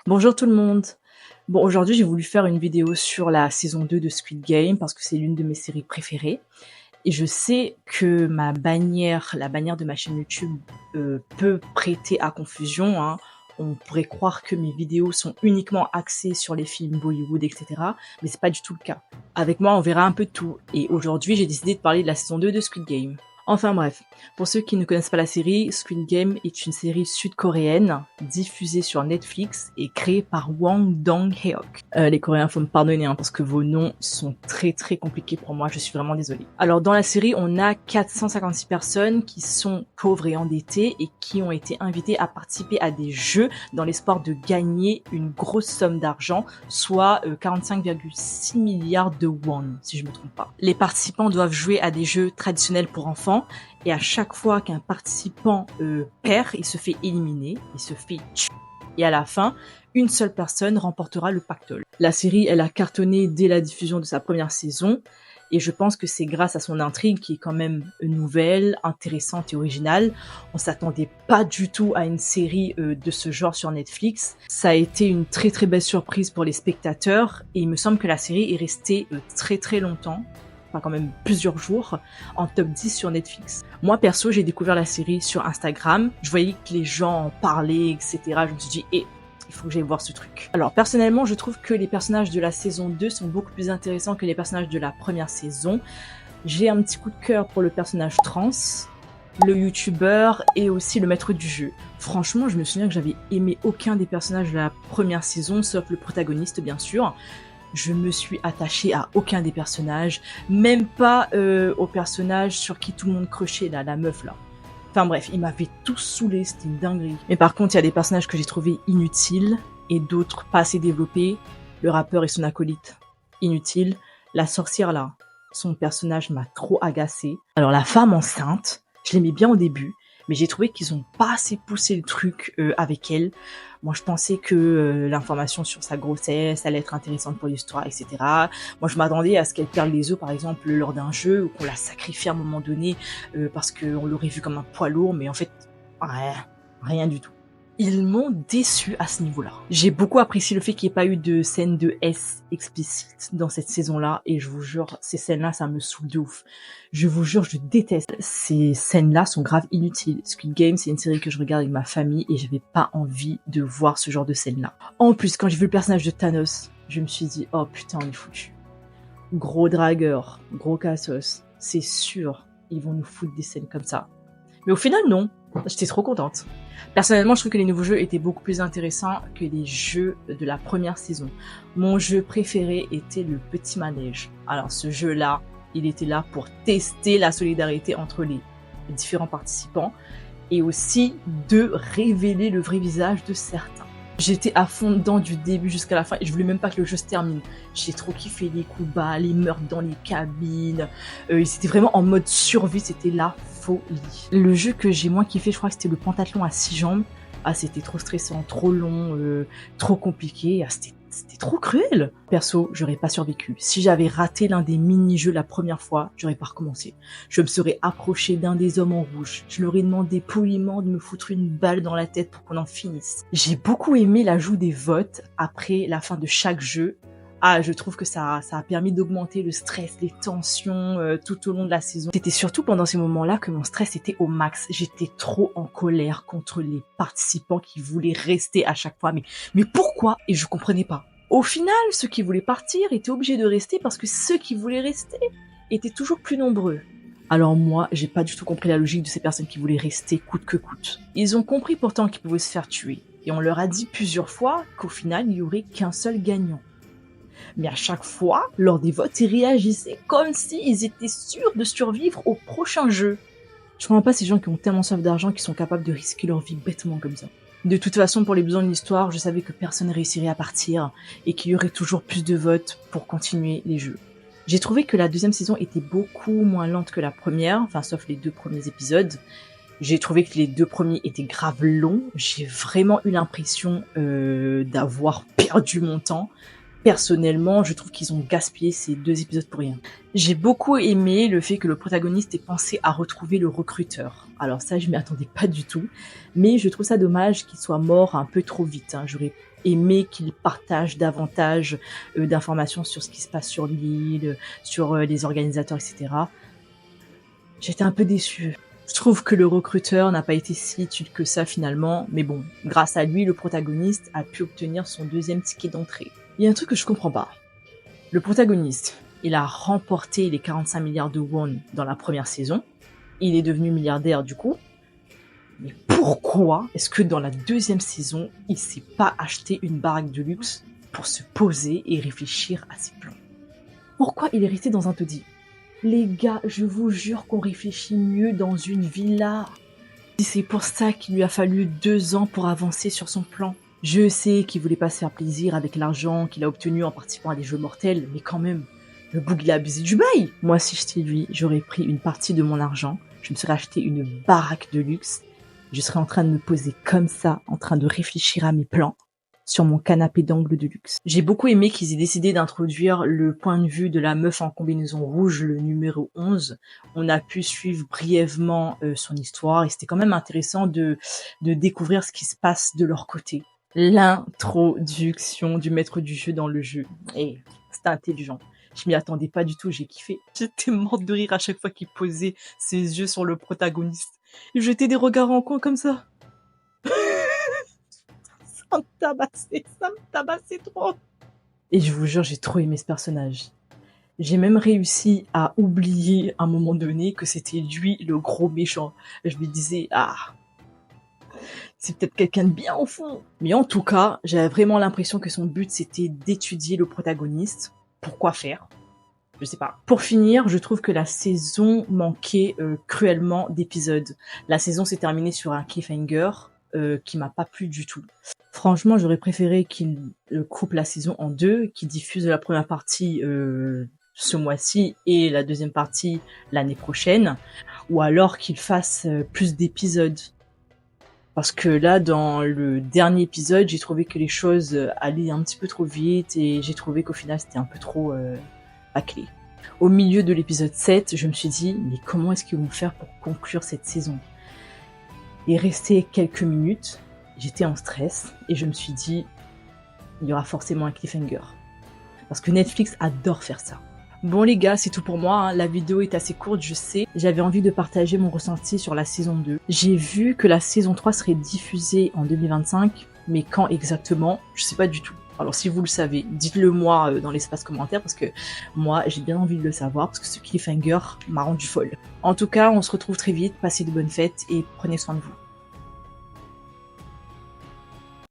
Bonjour tout le monde. Bon, aujourd'hui, j'ai voulu faire une vidéo sur la saison 2 de Squid Game parce que c'est l'une de mes séries préférées. Et je sais que la bannière de ma chaîne YouTube peut prêter à confusion, hein. On pourrait croire que mes vidéos sont uniquement axées sur les films Bollywood, etc. Mais c'est pas du tout le cas. Avec moi, on verra un peu de tout. Et aujourd'hui, j'ai décidé de parler de la saison 2 de Squid Game. Enfin bref, pour ceux qui ne connaissent pas la série, Squid Game est une série sud-coréenne diffusée sur Netflix et créée par Wang Dong-heok. Les Coréens, faut me pardonner parce que vos noms sont très très compliqués pour moi, je suis vraiment désolée. Alors dans la série, on a 456 personnes qui sont pauvres et endettées et qui ont été invitées à participer à des jeux dans l'espoir de gagner une grosse somme d'argent, soit 45,6 milliards de won, si je me trompe pas. Les participants doivent jouer à des jeux traditionnels pour enfants et à chaque fois qu'un participant perd, il se fait éliminer, il se fait tuer. Et à la fin, une seule personne remportera le pactole. La série, elle a cartonné dès la diffusion de sa première saison et je pense que c'est grâce à son intrigue qui est quand même nouvelle, intéressante et originale. On s'attendait pas du tout à une série de ce genre sur Netflix. Ça a été une très très belle surprise pour les spectateurs et il me semble que la série est restée très très longtemps, quand même plusieurs jours, en top 10 sur Netflix. Moi, perso, j'ai découvert la série sur Instagram. Je voyais que les gens en parlaient, etc. Je me suis dit, il faut que j'aille voir ce truc. Alors, personnellement, je trouve que les personnages de la saison 2 sont beaucoup plus intéressants que les personnages de la première saison. J'ai un petit coup de cœur pour le personnage trans, le youtubeur et aussi le maître du jeu. Franchement, je me souviens que j'avais aimé aucun des personnages de la première saison, sauf le protagoniste, bien sûr. Je me suis attachée à aucun des personnages, même pas au personnage sur qui tout le monde crochait, là, la meuf là. Enfin bref, ils m'avaient tous saoulé, c'était une dinguerie. Mais par contre, il y a des personnages que j'ai trouvés inutiles et d'autres pas assez développés. Le rappeur et son acolyte, inutile. La sorcière là, son personnage m'a trop agacée. Alors la femme enceinte, je l'aimais bien au début, mais j'ai trouvé qu'ils ont pas assez poussé le truc avec elle. Moi, je pensais que l'information sur sa grossesse allait être intéressante pour l'histoire, etc. Moi, je m'attendais à ce qu'elle perde les œufs, par exemple, lors d'un jeu, ou qu'on la sacrifie à un moment donné parce qu'on l'aurait vu comme un poids lourd, mais en fait, rien du tout. Ils m'ont déçu à ce niveau-là. J'ai beaucoup apprécié le fait qu'il n'y ait pas eu de scène de S explicite dans cette saison-là, et je vous jure, ces scènes-là, ça me saoule de ouf. Je vous jure, je déteste. Ces scènes-là sont grave inutiles. Squid Game, c'est une série que je regarde avec ma famille, et j'avais pas envie de voir ce genre de scènes-là. En plus, quand j'ai vu le personnage de Thanos, je me suis dit, oh putain, on est foutu. Gros dragueur, gros cassos, c'est sûr, ils vont nous foutre des scènes comme ça. Mais au final, non. J'étais trop contente. Personnellement, je trouve que les nouveaux jeux étaient beaucoup plus intéressants que les jeux de la première saison. Mon jeu préféré était le petit manège. Alors ce jeu-là, il était là pour tester la solidarité entre les différents participants et aussi de révéler le vrai visage de certains. J'étais à fond dedans du début jusqu'à la fin et je voulais même pas que le jeu se termine. J'ai trop kiffé les coups bas, les meurtres dans les cabines. C'était vraiment en mode survie, c'était la folie. Le jeu que j'ai moins kiffé, je crois que c'était le pentathlon à 6 jambes. C'était trop stressant, trop long, trop compliqué. C'était trop cruel. Perso, j'aurais pas survécu. Si j'avais raté l'un des mini-jeux la première fois, j'aurais pas recommencé. Je me serais approché d'un des hommes en rouge. Je leur ai demandé poliment de me foutre une balle dans la tête pour qu'on en finisse. J'ai beaucoup aimé l'ajout des votes après la fin de chaque jeu. Je trouve que ça a permis d'augmenter le stress, les tensions tout au long de la saison. C'était surtout pendant ces moments-là que mon stress était au max. J'étais trop en colère contre les participants qui voulaient rester à chaque fois. Mais pourquoi? Et je comprenais pas. Au final, ceux qui voulaient partir étaient obligés de rester parce que ceux qui voulaient rester étaient toujours plus nombreux. Alors moi, j'ai pas du tout compris la logique de ces personnes qui voulaient rester coûte que coûte. Ils ont compris pourtant qu'ils pouvaient se faire tuer. Et on leur a dit plusieurs fois qu'au final, il y aurait qu'un seul gagnant. Mais à chaque fois, lors des votes, ils réagissaient comme s'ils étaient sûrs de survivre au prochain jeu. Je comprends pas ces gens qui ont tellement soif d'argent qu'ils sont capables de risquer leur vie bêtement comme ça. De toute façon, pour les besoins de l'histoire, je savais que personne ne réussirait à partir et qu'il y aurait toujours plus de votes pour continuer les jeux. J'ai trouvé que la deuxième saison était beaucoup moins lente que la première, enfin sauf les 2 premiers épisodes. J'ai trouvé que les 2 premiers étaient grave longs. J'ai vraiment eu l'impression d'avoir perdu mon temps. Personnellement, je trouve qu'ils ont gaspillé ces 2 épisodes pour rien. J'ai beaucoup aimé le fait que le protagoniste ait pensé à retrouver le recruteur. Alors ça, je m'y attendais pas du tout. Mais je trouve ça dommage qu'il soit mort un peu trop vite. J'aurais aimé qu'il partage davantage d'informations sur ce qui se passe sur l'île, sur les organisateurs, etc. J'étais un peu déçue. Je trouve que le recruteur n'a pas été si utile que ça finalement, mais bon, grâce à lui, le protagoniste a pu obtenir son 2e ticket d'entrée. Il y a un truc que je comprends pas. Le protagoniste, il a remporté les 45 milliards de won dans la première saison. Il est devenu milliardaire du coup. Mais pourquoi est-ce que dans la 2e saison, il s'est pas acheté une baraque de luxe pour se poser et réfléchir à ses plans? Pourquoi il est resté dans un taudis? Les gars, je vous jure qu'on réfléchit mieux dans une villa. Si c'est pour ça qu'il lui a fallu 2 ans pour avancer sur son plan. Je sais qu'il voulait pas se faire plaisir avec l'argent qu'il a obtenu en participant à des jeux mortels, mais quand même, le boug il a abusé du bail. Moi, si j'étais lui, j'aurais pris une partie de mon argent, je me serais acheté une baraque de luxe, je serais en train de me poser comme ça, en train de réfléchir à mes plans, sur mon canapé d'angle de luxe. J'ai beaucoup aimé qu'ils aient décidé d'introduire le point de vue de la meuf en combinaison rouge, le numéro 11. On a pu suivre brièvement son histoire et c'était quand même intéressant de découvrir ce qui se passe de leur côté. L'introduction du maître du jeu dans le jeu. Et c'était intelligent. Je m'y attendais pas du tout, j'ai kiffé. J'étais morte de rire à chaque fois qu'il posait ses yeux sur le protagoniste. Il jetait des regards en coin comme ça. Ça me tabassait trop. Et je vous jure, j'ai trop aimé ce personnage. J'ai même réussi à oublier à un moment donné que c'était lui le gros méchant. Je me disais, c'est peut-être quelqu'un de bien au fond. Mais en tout cas, j'avais vraiment l'impression que son but c'était d'étudier le protagoniste. Pourquoi faire? Je sais pas. Pour finir, je trouve que la saison manquait cruellement d'épisodes. La saison s'est terminée sur un cliffhanger qui m'a pas plu du tout. Franchement, j'aurais préféré qu'il coupe la saison en 2, qu'il diffuse la première partie ce mois-ci et la deuxième partie l'année prochaine, ou alors qu'il fasse plus d'épisodes. Parce que là, dans le dernier épisode, j'ai trouvé que les choses allaient un petit peu trop vite et j'ai trouvé qu'au final, c'était un peu trop bâclé. Au milieu de l'épisode 7, je me suis dit, mais comment est-ce qu'ils vont faire pour conclure cette saison? Il restait quelques minutes, j'étais en stress et je me suis dit, il y aura forcément un cliffhanger. Parce que Netflix adore faire ça. Bon les gars, c'est tout pour moi, la vidéo est assez courte, je sais. J'avais envie de partager mon ressenti sur la saison 2. J'ai vu que la saison 3 serait diffusée en 2025, mais quand exactement, je sais pas du tout. Alors si vous le savez, dites-le moi dans l'espace commentaire parce que moi j'ai bien envie de le savoir parce que ce cliffhanger m'a rendu folle. En tout cas, on se retrouve très vite, passez de bonnes fêtes et prenez soin de vous.